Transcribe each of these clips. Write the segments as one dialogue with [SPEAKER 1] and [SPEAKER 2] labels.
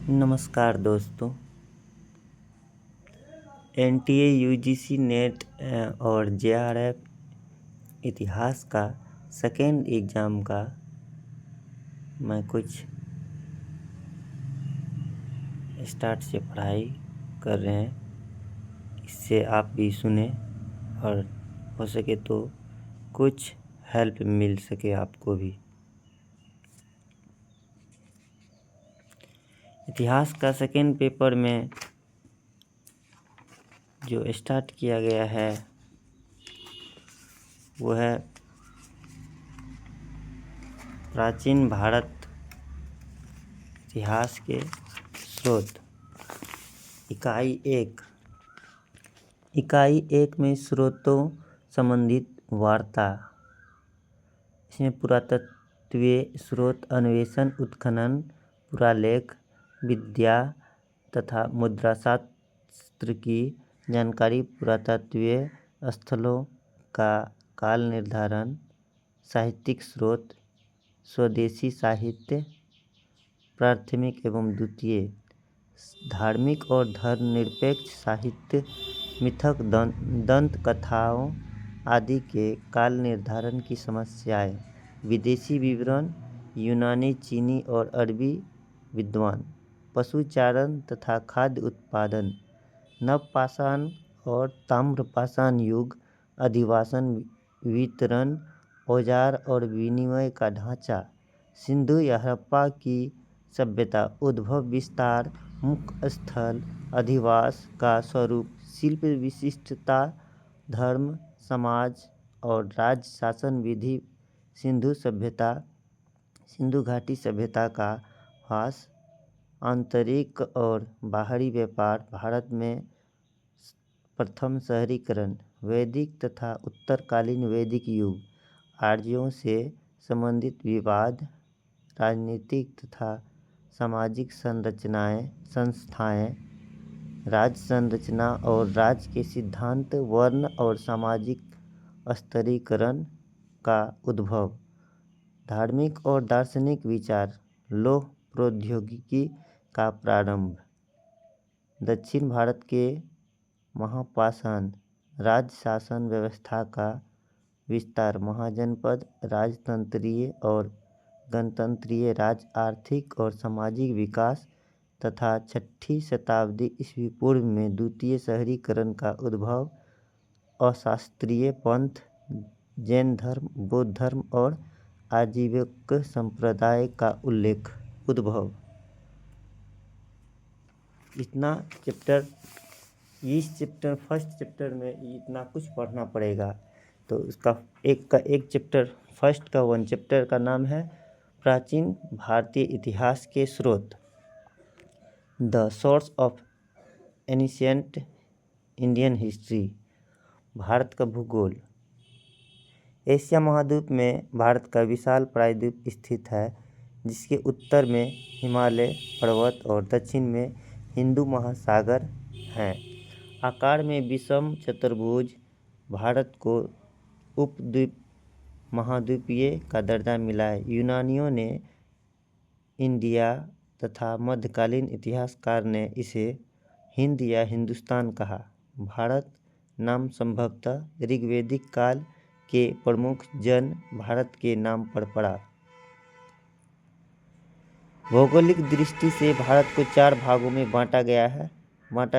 [SPEAKER 1] नमस्कार दोस्तों। NTA UGC net और जेआरएफ इतिहास का सेकेंड एग्ज़ाम का मैं कुछ स्टार्ट से पढ़ाई कर रहे हैं। इससे आप भी सुने और हो सके तो कुछ हेल्प मिल सके आपको भी। इतिहास का सेकेंड पेपर में जो स्टार्ट किया गया है वो है प्राचीन भारत इतिहास के स्रोत। इकाई एक में स्रोतों संबंधित वार्ता। इसमें पुरातत्वीय स्रोत अन्वेषण, उत्खनन, पुरालेख विद्या तथा मुद्राशास्त्र की जानकारी, पुरातत्वीय स्थलों का काल निर्धारण, साहित्यिक स्रोत, स्वदेशी साहित्य प्राथमिक एवं द्वितीय, धार्मिक और धर्मनिरपेक्ष साहित्य, मिथक, दंत कथाओं आदि के काल निर्धारण की समस्याएं, विदेशी विवरण, यूनानी, चीनी और अरबी विद्वान, पशुचारण तथा खाद्य उत्पादन, नवपाषाण और ताम्रपाषाण युग, अधिवासन, वितरण, औजार और विनिमय का ढांचा, सिंधु या हड़प्पा की सभ्यता, उद्भव, विस्तार, मुख्य स्थल, अधिवास का स्वरूप, शिल्प विशिष्टता, धर्म, समाज और राज्य शासन विधि, सिंधु सभ्यता, सिंधु घाटी सभ्यता का ह्रास, आंतरिक और बाहरी व्यापार, भारत में प्रथम शहरीकरण, वैदिक तथा उत्तरकालीन वैदिक युग, आर्यों से संबंधित विवाद, राजनीतिक तथा सामाजिक संस्थाएं, राज्य संरचना और राज्य के सिद्धांत, वर्ण और सामाजिक स्तरीकरण का उद्भव, धार्मिक और दार्शनिक विचार, लौह प्रौद्योगिकी का प्रारंभ, दक्षिण भारत के महापाषाण, राज्य शासन व्यवस्था का विस्तार, महाजनपद, राजतंत्रीय और गणतंत्रीय राज्य, आर्थिक और सामाजिक विकास तथा 6ठी शताब्दी ईस्वी पूर्व में द्वितीय शहरीकरण का उद्भव, अशास्त्रीय पंथ, जैन धर्म, बौद्ध धर्म और आजीविक संप्रदाय का उद्भव। इतना चैप्टर, फर्स्ट चैप्टर में इतना कुछ पढ़ना पड़ेगा। तो उसका एक चैप्टर, फर्स्ट का 1 चैप्टर का नाम है प्राचीन भारतीय इतिहास के स्रोत, the source of ancient Indian history, Bharat का भूगोल। एशिया महाद्वीप में भारत का विशाल प्रायद्वीप स्थित है, जिसके उत्तर में हिमालय पर्वत और दक्षिण में हिंदू महासागर हैं। आकार में विषम चतुर्भुज, भारत को उपद्वीप महाद्वीपीय का दर्जा मिला है। यूनानियों ने इंडिया तथा मध्यकालीन इतिहासकार ने इसे हिंद या हिंदुस्तान कहा। भारत नाम संभवतः ऋग्वैदिक काल के प्रमुख जन भारत के नाम पर पड़ा। भौगोलिक दृष्टि से भारत को 4 भागों में बांटा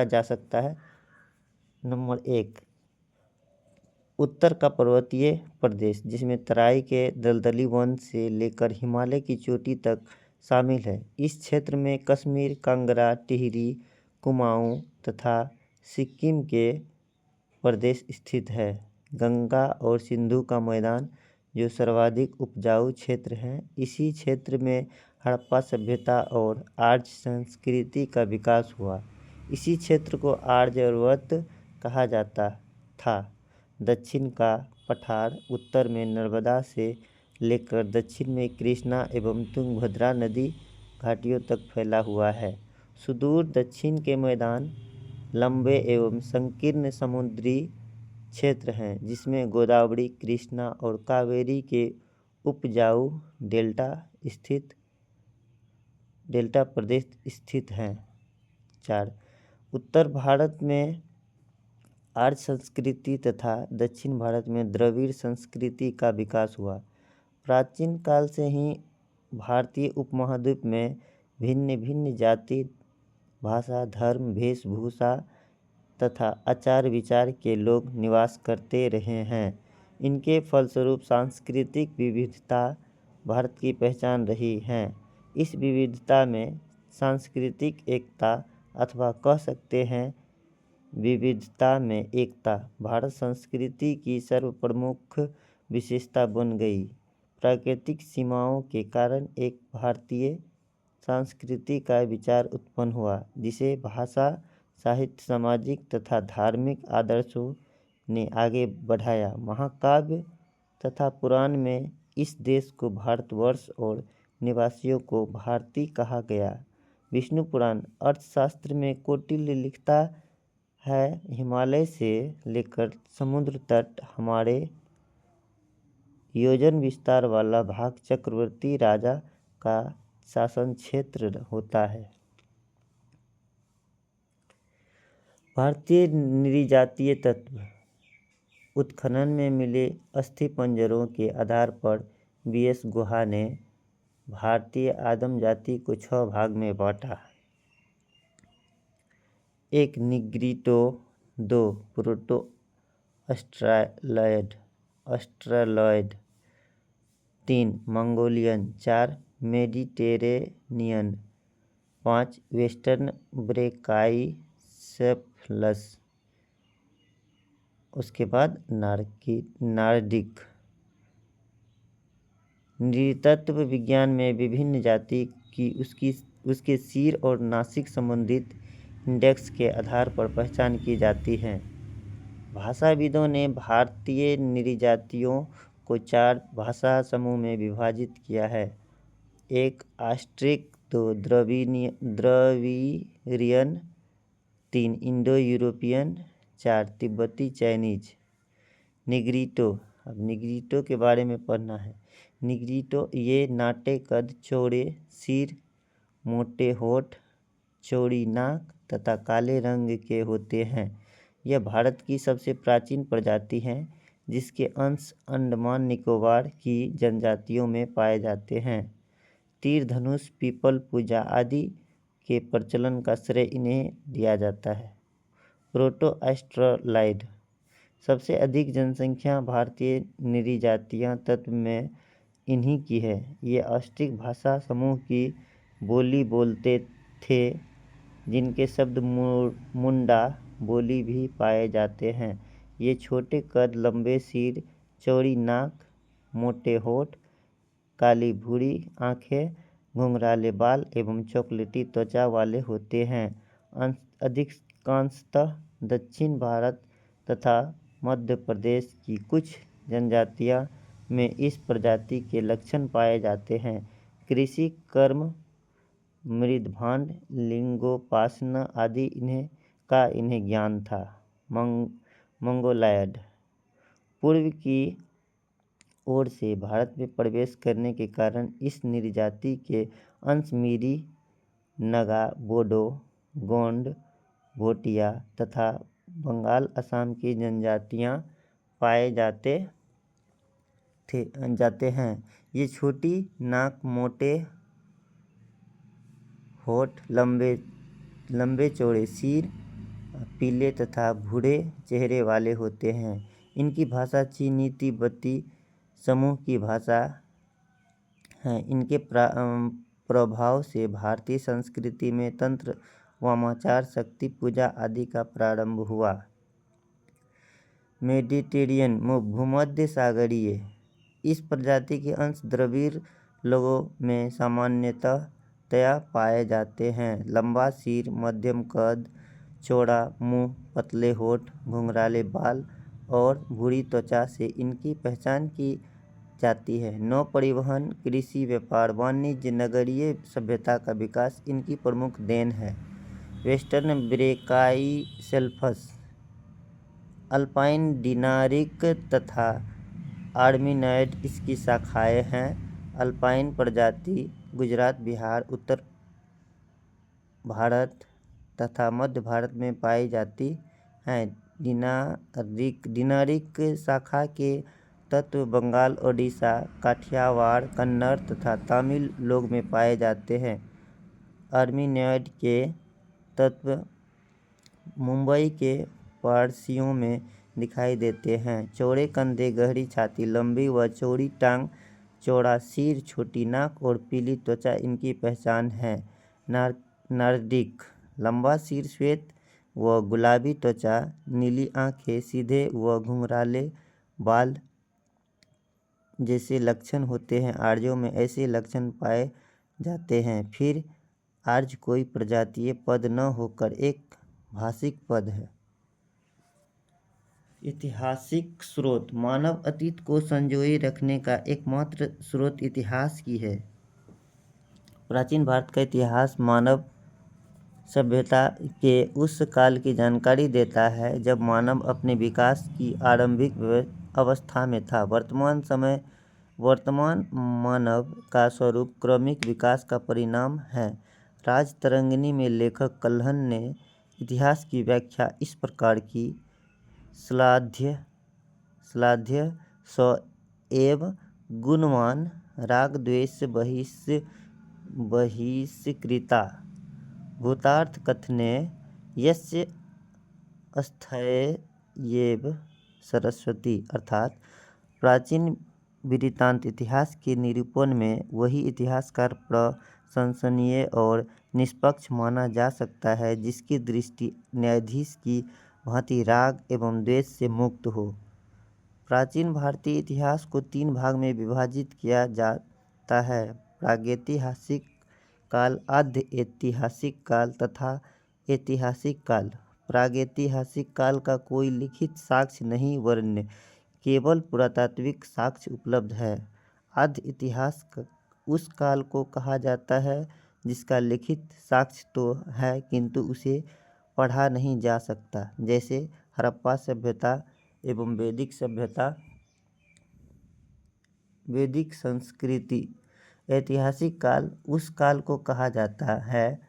[SPEAKER 1] जा सकता है। नंबर 1, उत्तर का पर्वतीय प्रदेश, जिसमें तराई के दलदली वन से लेकर हिमालय की चोटी तक शामिल है। इस क्षेत्र में कश्मीर, कांगड़ा, टिहरी, कुमाऊं तथा सिक्किम के प्रदेश स्थित है। गंगा और सिंधु का मैदान, जो सर्वाधिक उपजाऊ क्षेत्र है। इसी क्षेत्र में हड़प्पा सभ्यता और आर्य संस्कृति का विकास हुआ। इसी क्षेत्र को आर्यावर्त कहा जाता था। दक्षिण का पठार उत्तर में नर्मदा से लेकर दक्षिण में कृष्णा एवं तुंगभद्रा नदी घाटियों तक फैला हुआ है। सुदूर दक्षिण के मैदान लंबे एवं संकीर्ण समुद्री क्षेत्र हैं, जिसमें गोदावरी, कृष्णा और कावेरी के उपजाऊ डेल्टा स्थित डेल्टा प्रदेश स्थित हैं। 4. उत्तर भारत में आर्य संस्कृति तथा दक्षिण भारत में द्रविड़ संस्कृति का विकास हुआ। प्राचीन काल से ही भारतीय उपमहाद्वीप में भिन्न भिन्न जाति, भाषा, धर्म, वेशभूषा तथा आचार विचार के लोग निवास करते रहे हैं। इनके फलस्वरूप सांस्कृतिक विविधता भारत की पहचान रही है। इस विविधता में सांस्कृतिक एकता अथवा कह सकते हैं विविधता में एकता भारत संस्कृति की सर्वप्रमुख विशेषता बन गई। प्राकृतिक सीमाओं के कारण एक भारतीय संस्कृति का विचार उत्पन्न हुआ, जिसे भाषा, साहित्य, सामाजिक तथा धार्मिक आदर्शों ने आगे बढ़ाया। महाकाव्य तथा पुराण में इस देश को भारतवर्ष और निवासियों को भारतीय कहा गया। विष्णु पुराण अर्थशास्त्र में कौटिल्य लिखता है, हिमालय से लेकर समुद्र तट हमारे योजन विस्तार वाला भाग चक्रवर्ती राजा का शासन क्षेत्र होता है। भारतीय नृजातीय तत्व उत्खनन में मिले अस्थिपंजरों के आधार पर बीएस गुहा ने भारतीय आदिम जाति को 6 भाग में बांटा। 1. Negrito, 2. Proto Australoid, 3. Mongolian, 4. Mediterranean, 5. Western brachycephalus, उसके बाद नार्डिक। नृतत्व विज्ञान में विभिन्न जाति की उसके सिर और नासिक संबंधित इंडेक्स के आधार पर पहचान की जाती है। भाषाविदों ने भारतीय नृजातियों को 4 भाषा समूह में विभाजित किया है। 1. ऑस्ट्रिक, 2. द्रविड़ियन, 3. Indo European, 4. तिब्बती चाइनीज। निग्रिटो, अब निग्रिटो के बारे में पढ़ना है। निग्रिटो ये नाटे कद, चौड़े सिर, मोटे होठ, चौड़ी नाक तथा काले रंग के होते हैं। यह भारत की सबसे प्राचीन प्रजाति है, जिसके अंश अंडमान निकोबार की जनजातियों में पाए जाते हैं। तीर धनुष, पीपल पूजा आदि के प्रचलन का श्रेय इन्हें दिया जाता है। प्रोटो ऑस्ट्रेलॉयड, सबसे अधिक जनसंख्या भारतीय नृजातीय तत्व में इन्हीं की है। ये ऑस्ट्रिक भाषा समूह की बोली बोलते थे, जिनके शब्द मुंडा बोली भी पाए जाते हैं। ये छोटे कद, लंबे सिर, चौड़ी नाक, मोटे होठ, काली भूरी आँखें, घुंघराले बाल एवं चॉकलेटी त्वचा वाले होते हैं। अधिकांशतः दक्षिण भारत तथा मध्य प्रदेश की कुछ जनजातियां में इस प्रजाति के लक्षण पाए जाते हैं। कृषि, कर्म, मृदभांड, लिंगोपासना आदि इन्हें ज्ञान था। मंगोलायड, पूर्व की ओर से भारत में प्रवेश करने के कारण इस नृजाति के अंश मिरी, नगा, बोडो, गोंड, भोटिया तथा बंगाल, असम की जनजातियां पाए जाते हैं। ये छोटी नाक, मोटे होठ, लंबे चौड़े सिर, पीले तथा भूरे चेहरे वाले होते हैं। इनकी भाषा चीनी तिब्बती समूह की भाषा है। इनके प्रभाव से भारतीय संस्कृति में तंत्र, वामाचार, शक्ति पूजा आदि का प्रारंभ हुआ। मेडिटेरियन, भूमध्य सागरीय, इस प्रजाति के अंश द्रविड़ लोगों में सामान्यतया पाए जाते हैं। लंबा सिर, मध्यम कद, चौड़ा मुंह, पतले होठ, घुंघराले बाल और भूरी त्वचा से इनकी पहचान की जाती है। नौ परिवहन, कृषि, व्यापार, वाणिज्य, नगरीय सभ्यता का विकास इनकी प्रमुख देन है। वेस्टर्न ब्रैकाइसेफलस, अल्पाइन, डिनारिक तथा आर्मिनॉइड इसकी शाखाएं हैं। अल्पाइन प्रजाति गुजरात, बिहार, उत्तर भारत तथा मध्य भारत में पाई जाती हैं। दिनारिक शाखा के तत्व बंगाल, ओडिशा, काठियावाड़, कन्नड़ तथा तमिल लोग में पाए जाते हैं। आर्मीनियड के तत्व मुंबई के पारसियों में दिखाई देते हैं। चौड़े कंधे, गहरी छाती, लंबी व चौड़ी टांग, चौड़ा सिर, छोटी नाक और पीली त्वचा इनकी पहचान है। नॉर्डिक लंबा सिर, श्वेत व गुलाबी त्वचा, नीली आंखें, सीधे व घुंघराले बाल जैसे लक्षण होते हैं। आर्यों में ऐसे लक्षण पाए जाते हैं। फिर आर्य कोई प्रजातीय पद न होकर एक भाषिक पद है। ऐतिहासिक स्रोत मानव अतीत को संजोए रखने का एकमात्र स्रोत इतिहास की है। प्राचीन भारत का इतिहास मानव सभ्यता के उस काल की जानकारी देता है जब मानव अपने विकास की आरंभिक अवस्था में था। वर्तमान मानव का स्वरूप क्रमिक विकास का परिणाम है। राजतरंगिणी में लेखक कल्हण ने इतिहास की व्याख्या इस प्रकार की: श्लाघ्य स एव गुणवान, राग द्वेष बहिष्कृता, भूतार्थ कथने यस्य स्थयेव सरस्वती। अर्थात प्राचीन वृत्तांत इतिहास के निरूपण में वही इतिहासकार प्रशंसनीय और निष्पक्ष माना जा सकता है जिसकी दृष्टि न्यायाधीश की भांति राग एवं द्वेष से मुक्त हो। प्राचीन भारतीय इतिहास को 3 भाग में विभाजित किया जाता है: प्रागैतिहासिक काल, आद्य ऐतिहासिक काल तथा ऐतिहासिक काल। प्रागैतिहासिक काल का कोई लिखित साक्ष्य नहीं वरन् केवल पुरातात्विक साक्ष्य उपलब्ध है। आद्य इतिहास उस काल को कहा जाता है जिसका लिखित साक्ष्य तो है किंतु उसे पढ़ा नहीं जा सकता, जैसे हड़प्पा सभ्यता एवं वैदिक संस्कृति। ऐतिहासिक काल उस काल को कहा जाता है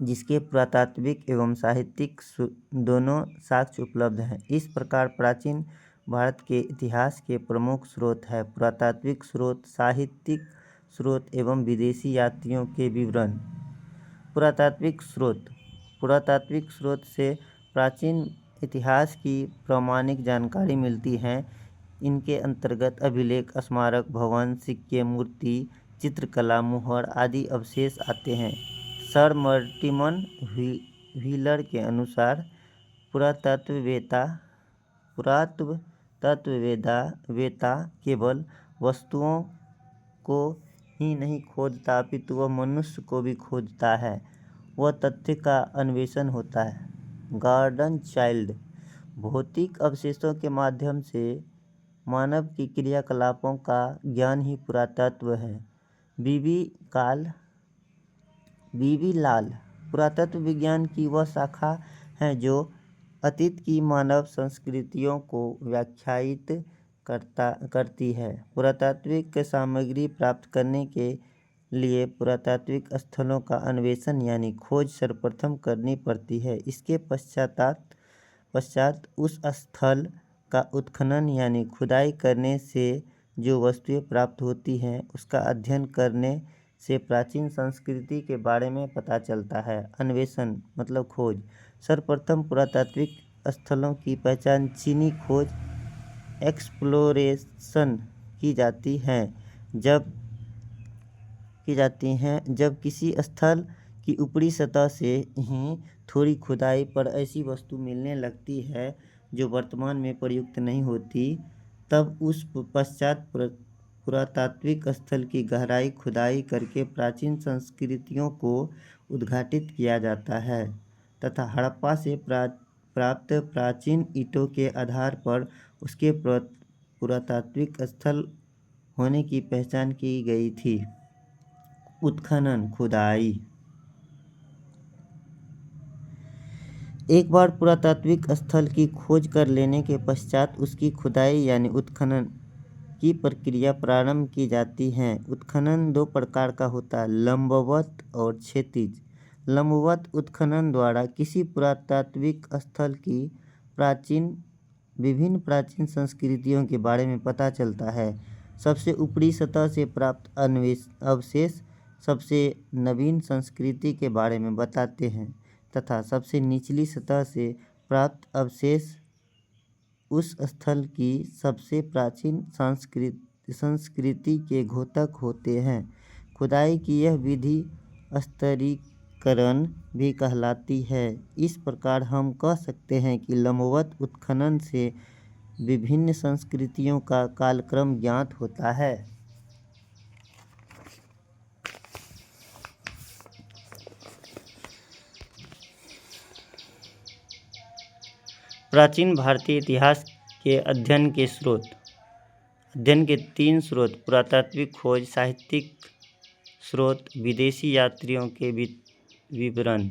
[SPEAKER 1] जिसके पुरातात्विक एवं साहित्यिक दोनों साक्ष्य उपलब्ध हैं। इस प्रकार प्राचीन भारत के इतिहास के प्रमुख स्रोत हैं: पुरातात्विक स्रोत, साहित्यिक स्रोत एवं विदेशी यात्रियों के विवरण। पुरातात्विक स्रोत से प्राचीन इतिहास की प्रामाणिक जानकारी मिलती है। इनके अंतर्गत अभिलेख, स्मारक, भवन, सिक्के, मूर्ति, चित्रकला, मुहर आदि अवशेष आते हैं। सर मॉर्टिमर व्हीलर के अनुसार पुरातत्ववेत्ता केवल वस्तुओं को ही नहीं खोजता अपितु वह मनुष्य को भी खोजता है, वह तथ्य का अन्वेषण होता है। गॉर्डन चाइल्ड भौतिक अवशेषों के माध्यम से मानव की क्रियाकलापों का ज्ञान ही पुरातत्व है। बीबी लाल पुरातत्व विज्ञान की वह शाखा है जो अतीत की मानव संस्कृतियों को व्याख्यायित करती है। पुरातात्विक सामग्री प्राप्त करने के लिए पुरातात्विक स्थलों का अन्वेषण यानी खोज सर्वप्रथम करनी पड़ती है। इसके पश्चात उस स्थल का उत्खनन यानी खुदाई करने से जो वस्तुएं प्राप्त होती हैं उसका अध्ययन करने से प्राचीन संस्कृति के बारे में पता चलता है। अन्वेषण मतलब खोज। सर्वप्रथम पुरातात्विक स्थलों की पहचान चीनी खोज एक्सप्लोरेशन की जाती हैं जब किसी स्थल की ऊपरी सतह से ही थोड़ी खुदाई पर ऐसी वस्तु मिलने लगती है जो वर्तमान में प्रयुक्त नहीं होती, तब उस पश्चात पुरातात्विक स्थल की गहराई खुदाई करके प्राचीन संस्कृतियों को उद्घाटित किया जाता है तथा हड़प्पा से प्राप्त प्राचीन ईंटों के आधार पर उसके पुरातात्विक स्थल होने की पहचान की गई थी। उत्खनन खुदाई। एक बार पुरातात्विक स्थल की खोज कर लेने के पश्चात उसकी खुदाई यानी उत्खनन की प्रक्रिया प्रारंभ की जाती है। उत्खनन 2 प्रकार का होता है, लंबवत और क्षैतिज। लंबवत उत्खनन द्वारा किसी पुरातात्विक स्थल की विभिन्न प्राचीन संस्कृतियों के बारे में पता चलता है। सबसे ऊपरी सतह से प्राप्त अवशेष सबसे नवीन संस्कृति के बारे में बताते हैं तथा सबसे निचली सतह से प्राप्त अवशेष उस स्थल की सबसे प्राचीन संस्कृति के द्योतक होते हैं। खुदाई की यह विधि स्तरीकरण भी कहलाती है। इस प्रकार हम कह सकते हैं कि लंबवत उत्खनन से विभिन्न संस्कृतियों का कालक्रम ज्ञात होता है। प्राचीन भारतीय इतिहास के अध्ययन के 3 स्रोत पुरातात्विक खोज, साहित्यिक स्रोत, विदेशी यात्रियों के विवरण।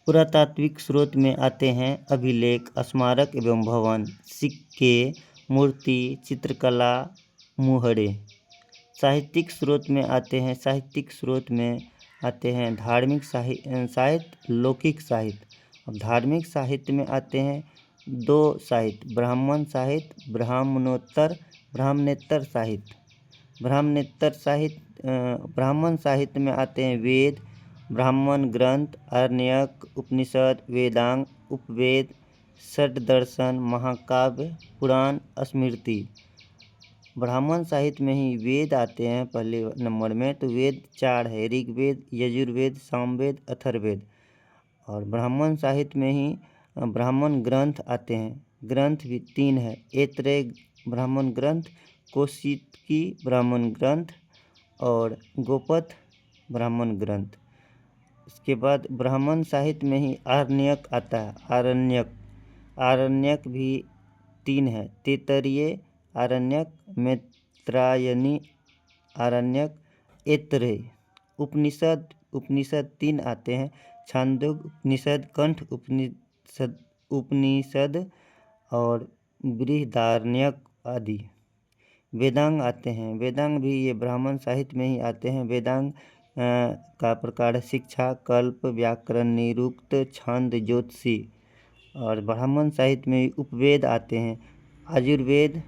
[SPEAKER 1] पुरातात्विक स्रोत में आते हैं अभिलेख, स्मारक एवं भवन, सिक्के, मूर्ति, चित्रकला, मुहरे। साहित्यिक स्रोत में आते हैं धार्मिक साहित्य, लौकिक साहित्य। अब धार्मिक साहित्य में आते हैं 2 साहित्य, ब्राह्मण साहित्य, ब्राह्मणेतर साहित्य। ब्राह्मण साहित्य में आते हैं वेद, ब्राह्मण ग्रंथ, आरण्यक, उपनिषद, वेदांग, उपवेद, षड्दर्शन, महाकाव्य, पुराण, स्मृति। ब्राह्मण साहित्य में ही वेद आते हैं पहले नंबर में, तो वेद 4 है, ऋग्वेद, यजुर्वेद, सामवेद, अथर्ववेद। और ब्राह्मण साहित्य में ही ब्राह्मण ग्रंथ आते हैं, ग्रंथ भी 3 है, ऐतरेय ब्राह्मण ग्रंथ, कौशिकी ब्राह्मण ग्रंथ और गोपथ ब्राह्मण ग्रंथ। इसके बाद ब्राह्मण साहित्य में ही आरण्यक आता है, आरण्यक भी 3 है, तैत्तिरीय आरण्यक, मैत्रायणी आरण्यक, ऐतरेय। उपनिषद 3 आते हैं, छांदोग्य उपनिषद, कंठ उपनिषद और बृहदारण्यक आदि। वेदांग आते हैं, वेदांग भी ये ब्राह्मण साहित्य में ही आते हैं। वेदांग का प्रकार है शिक्षा, कल्प, व्याकरण, निरुक्त, छंद, ज्योतिषी। और ब्राह्मण साहित्य में उपवेद आते हैं, आयुर्वेद,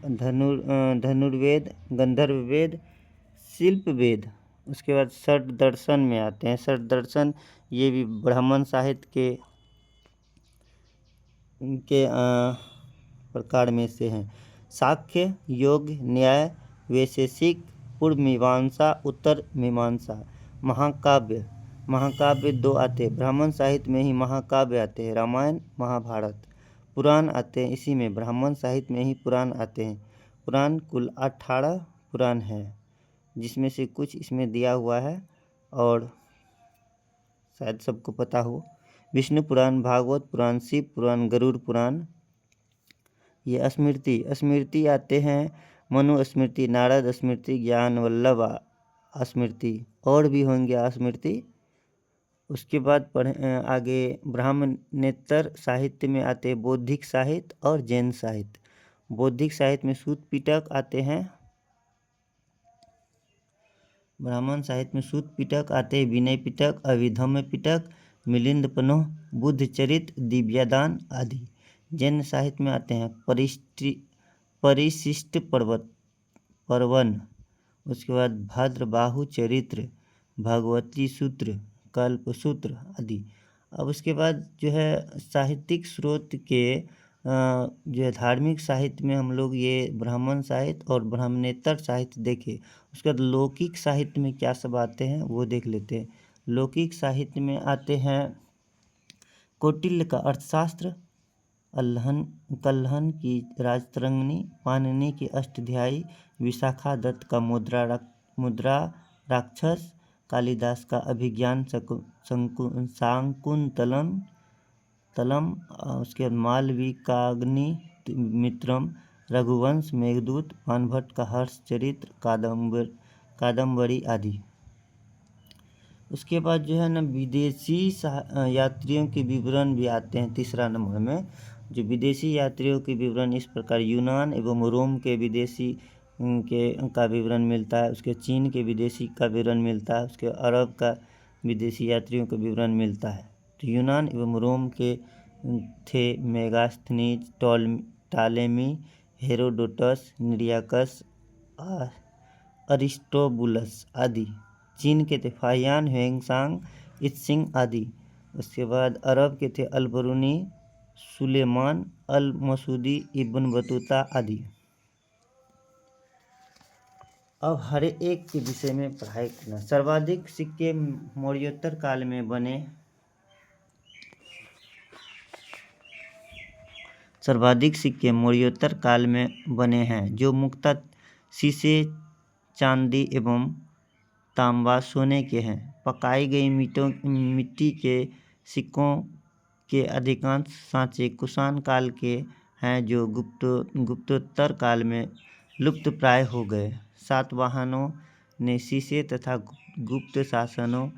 [SPEAKER 1] धनुर्वेद, गंधर्व वेद, शिल्प वेद। उसके बाद षड्दर्शन में आते हैं, षड्दर्शन ये भी ब्राह्मण साहित्य के प्रकार में से हैं। साक्ष्य, योग, न्याय, वैशेषिक, पूर्व मीमांसा, उत्तर मीमांसा। महाकाव्य 2 आते हैं, ब्राह्मण साहित्य में ही महाकाव्य आते हैं, रामायण, महाभारत। पुराण आते हैं इसी में, ब्राह्मण साहित्य में ही पुराण आते हैं। पुराण कुल 18 पुराण है, जिसमें से कुछ इसमें दिया हुआ है और शायद सबको पता हो। विष्णु पुराण, भागवत पुराण, शिव पुराण, गरुड़ पुराण। ये स्मृति आते हैं, मनु स्मृति, नारद स्मृति, ज्ञान वल्लभ स्मृति, और भी होंगे स्मृति। उसके बाद आगे ब्राह्मणेतर साहित्य में आते हैं बौद्धिक साहित्य और जैन साहित्य। बौद्धिक साहित्य में सूत पिटक आते हैं, ब्राह्मण साहित्य में सूत पिटक आते हैं, विनय पिटक, अभिधम्म पिटक, मिलिंद पन्ह, बुद्ध चरित, दिव्यदान आदि। जैन साहित्य में आते हैं परिशिष्ट पर्वन, उसके बाद भद्रबाहु चरित्र, भगवती सूत्र, कल्प सूत्र आदि। अब उसके बाद जो है साहित्यिक स्रोत के जो है धार्मिक साहित्य में हम लोग ये ब्राह्मण साहित्य और ब्राह्मणेतर साहित्य देखे। उसके बाद लौकिक साहित्य में क्या सब आते हैं वो देख लेते हैं। लौकिक साहित्य में आते हैं कौटिल्य का अर्थशास्त्र, कल्हन की राजतरंगिणी, पाणिनि की अष्टाध्यायी, विशाखा दत्त का मुद्रा राक्षस, कालिदास का अभिज्ञान शाकुंतलम, उसके बाद मालविकाग्निमित्रम, रघुवंश, मेघदूत, बाणभट्ट का हर्ष चरित्र, कादम्बरी आदि। उसके बाद जो है ना विदेशी यात्रियों के विवरण भी आते हैं 3 नंबर में। जो विदेशी यात्रियों के विवरण इस प्रकार: यूनान एवं रोम के विदेशी का विवरण मिलता है, उसके चीन के विदेशी का विवरण मिलता है, उसके अरब का विदेशी यात्रियों का विवरण मिलता है। तो यूनान एवं रोम के थे मेगास्थनीज, टालेमी, हेरोडोटस, निरियाकस, अरिस्टोबुलस आदि। चीन के थे फाहियान, ह्वेंसांग, इत्सिंग आदि। उसके बाद अरब के थे अल-बरूनी, सुलेमान, अल-मसूदी, इब्न बतूता आदि। अब हर एक के विषय में पढ़ाई करना। सर्वाधिक सिक्के मौर्योत्तर काल में बने। सर्वाधिक सिक्के मौर्योत्तर काल में बने हैं, जो मुख्यतः शीशे, चांदी एवं तांबा, सोने के हैं। पकाई गई मिट्टी के सिक्कों के अधिकांश सांचे कुषाण काल के हैं, जो गुप्तोत्तर काल में लुप्त प्राय हो गए। सातवाहनों ने शीशे तथा गुप्त शासनों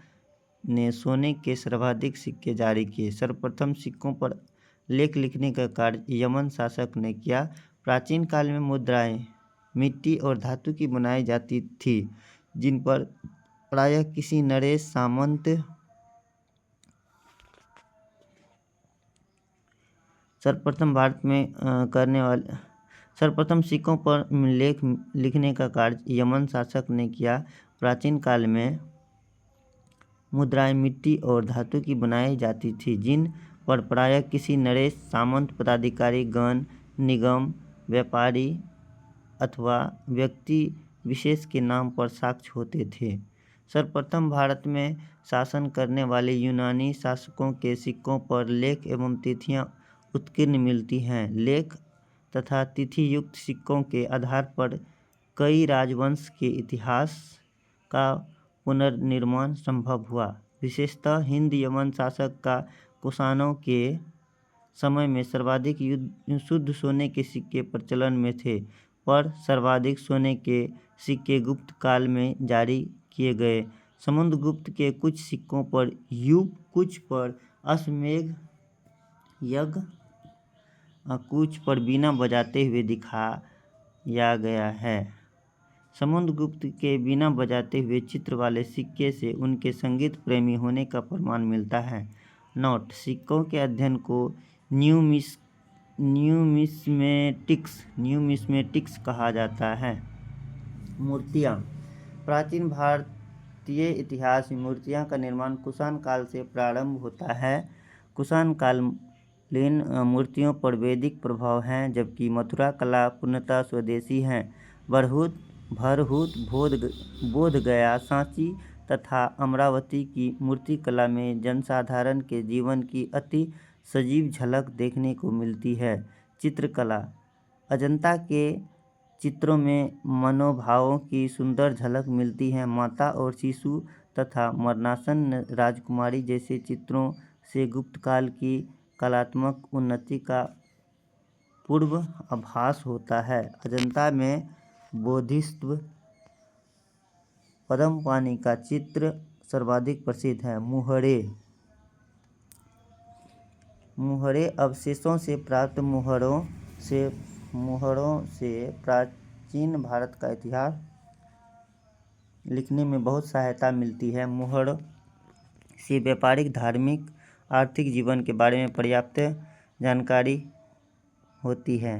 [SPEAKER 1] ने सोने के सर्वाधिक सिक्के जारी किए। सर्वप्रथम सिक्कों पर लेख लिखने का कार्य यमन शासक ने किया। प्राचीन काल में मुद्राएं मिट्टी और धातु की बनाई जाती थी, जिन पर प्रायः किसी नरेश सामंत सर्वप्रथम सिक्कों पर लेख लिखने का कार्य यमन शासक ने किया। प्राचीन काल में मुद्राएं मिट्टी और धातु की बनाई जाती थी, जिन पर प्रायः किसी नरेश सामंत, पदाधिकारी, गण, निगम, व्यापारी अथवा व्यक्ति विशेष के नाम पर साक्ष्य होते थे। सर्वप्रथम भारत में शासन करने वाले यूनानी शासकों के सिक्कों पर लेख एवं तिथियां उत्कीर्ण मिलती हैं। लेख तथा तिथि युक्त सिक्कों के आधार पर कई राजवंश के इतिहास का पुनर्निर्माण संभव हुआ। विशेषतः हिंद यमन शासक का कुषाणों के समय में सर्वाधिक शुद्ध सोने के सिक्के प्रचलन में थे, पर सर्वाधिक सोने के सिक्के गुप्त काल में जारी किए गए। समुद्रगुप्त के कुछ सिक्कों पर युग, कुछ पर अश्वमेध यज्ञ, कुछ पर बीना बजाते हुए दिखाया गया है। समुद्रगुप्त के बीना बजाते हुए चित्र वाले सिक्के से उनके संगीत प्रेमी होने का प्रमाण मिलता है। नोट: सिक्कों के अध्ययन को न्यूमिस्मेटिक्स कहा जाता है। मूर्तियाँ। प्राचीन भारतीय इतिहास में मूर्तियाँ का निर्माण कुषाण काल से प्रारंभ होता है। कुषाण कालीन मूर्तियों पर वैदिक प्रभाव हैं, जबकि मथुरा कला पूर्णतः स्वदेशी है। भरहुत, बोधगया, सांची तथा अमरावती की मूर्तिकला में जनसाधारण के जीवन की अति सजीव झलक देखने को मिलती है। चित्रकला। अजंता के चित्रों में मनोभावों की सुंदर झलक मिलती है। माता और शिशु तथा मरणासन्न राजकुमारी जैसे चित्रों से गुप्त काल की कलात्मक उन्नति का पूर्व आभास होता है। अजंता में बोधिसत्व पद्मपाणि का चित्र सर्वाधिक प्रसिद्ध है। मुहरे अवशेषों से प्राप्त मुहरों से प्राचीन भारत का इतिहास लिखने में बहुत सहायता मिलती है। मुहर से व्यापारिक, धार्मिक, आर्थिक जीवन के बारे में पर्याप्त जानकारी होती है।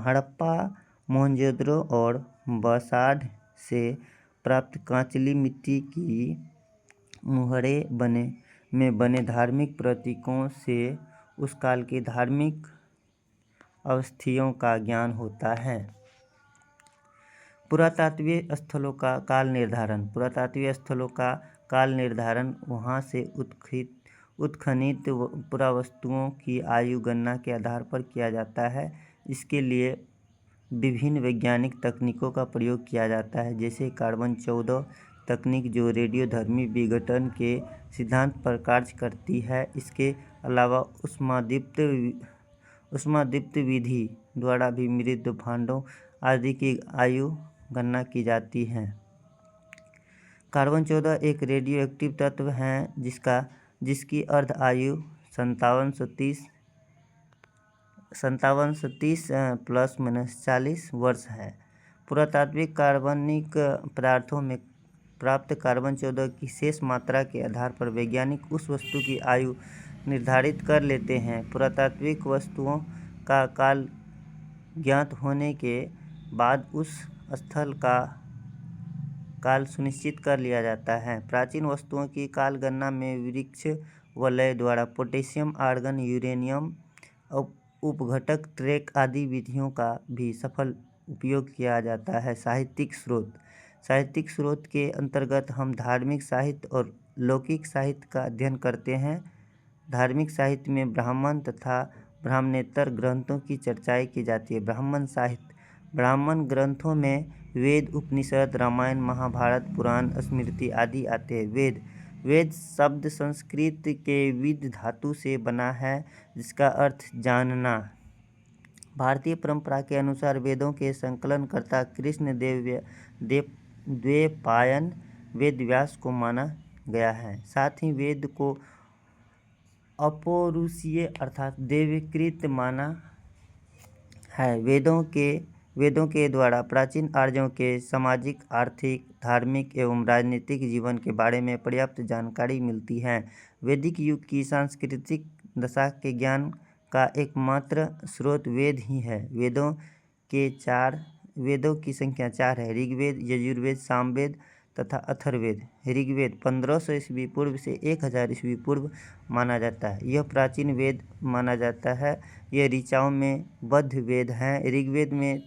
[SPEAKER 1] हड़प्पा, मोहनजोदड़ो और बसाढ़ से प्राप्त कांचली मिट्टी की मुहरें में बने धार्मिक प्रतीकों से उस काल की धार्मिक अवस्थियों का ज्ञान होता है। पुरातात्विक स्थलों का काल निर्धारण। पुरातात्विक स्थलों का काल निर्धारण वहां से उत्खनित पुरावस्तुओं की आयु गणना के आधार पर किया जाता है। इसके लिए विभिन्न वैज्ञानिक तकनीकों का प्रयोग किया जाता है, जैसे कार्बन-14 तकनीक, जो रेडियोधर्मी विघटन के सिद्धांत पर कार्य करती है। इसके अलावा ऊष्मादीप्त विधि द्वारा भी मृत भांडों आदि की आयु गणना की जाती है। कार्बन-14 एक रेडियोएक्टिव तत्व है जिसकी अर्ध आयु 5730 ± 40 वर्ष है। पुरातात्विक कार्बनिक पदार्थों में प्राप्त कार्बन 14 की शेष मात्रा के आधार पर वैज्ञानिक उस वस्तु की आयु निर्धारित कर लेते हैं। पुरातात्विक वस्तुओं का काल ज्ञात होने के बाद उस स्थल का काल सुनिश्चित कर लिया जाता है। प्राचीन वस्तुओं की काल गणना में वृक्ष वलय द्वारा पोटेशियम, आर्गन, यूरेनियम, उपघटक, ट्रैक आदि विधियों का भी सफल उपयोग किया जाता है। साहित्यिक स्रोत के अंतर्गत हम धार्मिक साहित्य और लौकिक साहित्य का अध्ययन करते हैं। धार्मिक साहित्य में ब्राह्मण तथा ब्राह्मणेतर ग्रंथों की चर्चाएं की जाती है। ब्राह्मण ग्रंथों में वेद, उपनिषद, रामायण, महाभारत, पुराण, स्मृति आदि आते हैं। वेद शब्द संस्कृत के विद धातु से बना है, जिसका अर्थ जानना। भारतीय परंपरा के अनुसार वेदों के संकलनकर्ता कृष्ण द्वैपायन वेद व्यास को माना गया है। साथ ही वेद को अपौरुषीय अर्थात दैवीकृत माना है। वेदों के द्वारा प्राचीन आर्यों के सामाजिक, आर्थिक, धार्मिक एवं राजनीतिक जीवन के बारे में पर्याप्त जानकारी मिलती है। वैदिक युग की सांस्कृतिक दशा के ज्ञान का एकमात्र स्रोत वेद ही है। वेदों की संख्या 4 है: ऋग्वेद, यजुर्वेद, सामवेद तथा अथर्ववेद। ऋग्वेद 1500 ईस्वी पूर्व से 1000 ईस्वी पूर्व माना जाता है। यह प्राचीन वेद माना जाता है। यह ऋचाओं में बद्ध वेद हैं। ऋग्वेद में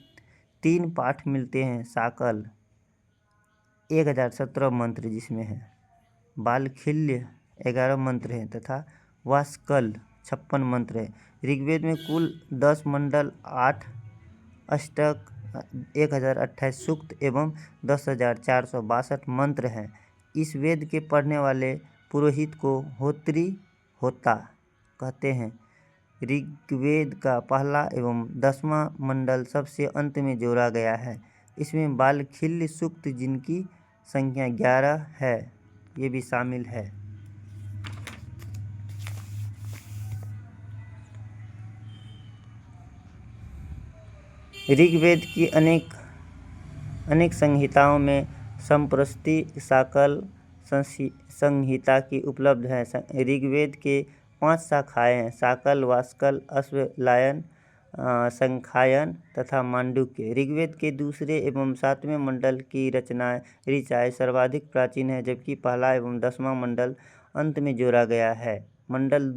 [SPEAKER 1] 3 पाठ मिलते हैं: साकल 1017 मंत्र जिसमें है, बालखिल्य 11 मंत्र हैं तथा वास्कल 56 मंत्र हैं। ऋग्वेद में कुल 10 मंडल, 8 अष्टक, 1028 सूक्त एवं 10,462 मंत्र हैं। इस वेद के पढ़ने वाले पुरोहित को होता कहते हैं। ऋग्वेद का पहला एवं 10वां मंडल सबसे अंत में जोड़ा गया है। इसमें बालखिल्य सूक्त, जिनकी संख्या 11 है, ये भी शामिल है। ऋग्वेद की अनेक संहिताओं में संप्रस्ति साकल संहिता की उपलब्ध है। ऋग्वेद के 5 शाखाएं हैं: साकल, वास्कल, अश्वलायन, संखायन तथा मांडुक्य। ऋग्वेद के दूसरे एवं 7वें मंडल की ऋचाएं सर्वाधिक प्राचीन है, जबकि पहला एवं 10वां मंडल अंत में जोड़ा गया है। मंडल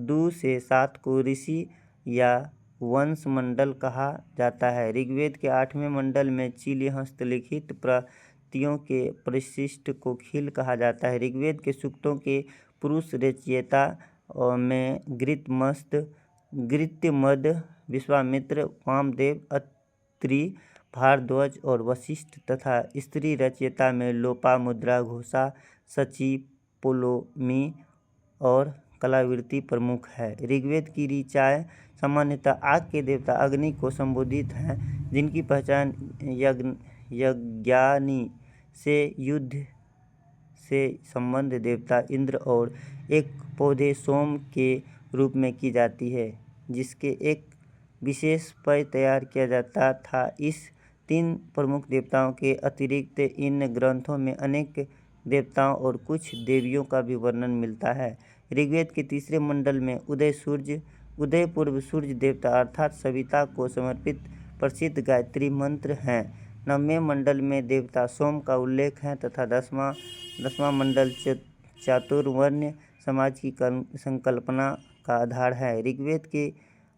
[SPEAKER 1] 2 से 7 को ऋषि या वंश मंडल कहा जाता है। ऋग्वेद के 8वें मंडल में चिली हस्तलिखित प्रतियों के परिशिष्ट को खील कहा जाता है। ऋग्वेद के सूक्तों के पुरुष रचयिता में गृत्यमद, विश्वामित्र, वामदेव, अत्रि, भारद्वाज और वशिष्ठ तथा स्त्री रचयिता में लोपामुद्रा, घोषा, शची, पोलोमी और कलावृत्ति प्रमुख है। ऋग्वेद की ऋचाएं सामान्यतः आग के देवता अग्नि को संबोधित हैं, जिनकी पहचान यज्ञाग्नि से युद्ध से संबद्ध देवता इंद्र और एक पौधे सोम के रूप में की जाती है, जिसके एक विशेष पेय तैयार किया जाता था। इस 3 प्रमुख देवताओं के अतिरिक्त इन ग्रंथों में अनेक देवताओं और कुछ देवियों का भी वर्णन मिलता है। ऋग्वेद के तीसरे मंडल में उदय पूर्व सूर्य देवता अर्थात सविता को समर्पित प्रसिद्ध गायत्री मंत्र हैं। 9वें मंडल में देवता सोम का उल्लेख है तथा 10वां मंडल चातुर्वर्ण्य समाज की संकल्पना का आधार है। ऋग्वेद की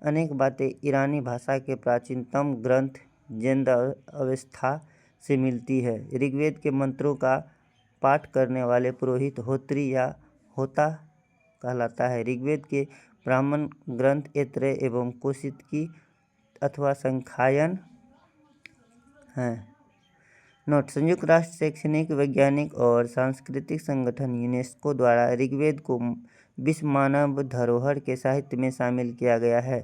[SPEAKER 1] अनेक बातें ईरानी भाषा के प्राचीनतम ग्रंथ जैन अवस्था से मिलती है। ऋग्वेद के मंत्रों का पाठ करने वाले पुरोहित होत्री या होता कहलाता है। ऋग्वेद के ब्राह्मण ग्रंथ ऐत्रेय एवं कौशिकी अथवा संखायन हैं। नोट: संयुक्त राष्ट्र शैक्षणिक, वैज्ञानिक और सांस्कृतिक संगठन यूनेस्को द्वारा ऋग्वेद को विश्व मानव धरोहर के साहित्य में शामिल किया गया है।